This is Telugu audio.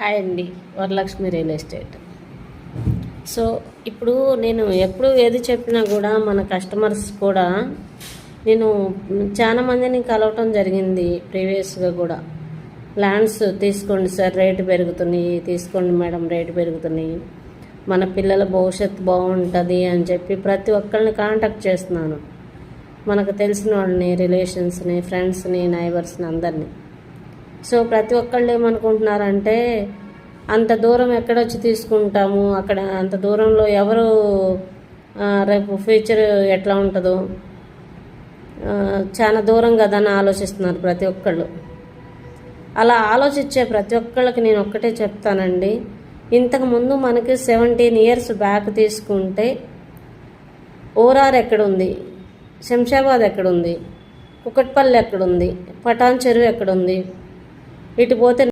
హాయ్ అండి, వరలక్ష్మి రియల్ ఎస్టేట్. సో ఇప్పుడు నేను ఎప్పుడు ఏది చెప్పినా కూడా మన కస్టమర్స్ కూడా నేను చాలా మందిని కలవటం జరిగింది. ప్రీవియస్గా కూడా ల్యాండ్స్ తీసుకోండి సార్, రేటు పెరుగుతున్నాయి, తీసుకోండి మేడం, రేటు పెరుగుతున్నాయి, మన పిల్లల భవిష్యత్తు బాగుంటుంది అని చెప్పి ప్రతి ఒక్కరిని కాంటాక్ట్ చేస్తున్నాను. మనకు తెలిసిన వాళ్ళని, రిలేషన్స్ని, ఫ్రెండ్స్ని, నైబర్స్ని, అందరినీ. సో ప్రతి ఒక్కళ్ళు ఏమనుకుంటున్నారంటే, అంత దూరం ఎక్కడొచ్చి తీసుకుంటాము, అక్కడ అంత దూరంలో ఎవరు రేపు ఫ్యూచర్ ఎట్లా ఉంటుందో, చాలా దూరం కదా అని ఆలోచిస్తున్నారు ప్రతి ఒక్కళ్ళు. అలా ఆలోచించే ప్రతి ఒక్కళ్ళకి నేను ఒక్కటే చెప్తానండి, ఇంతకుముందు మనకి 17 years బ్యాక్ తీసుకుంటే ఓరార్ ఎక్కడుంది, శంషాబాద్ ఎక్కడుంది, కుకట్పల్లి ఎక్కడుంది, పటాన్ చెరువు ఎక్కడుంది, ఇటు పోతే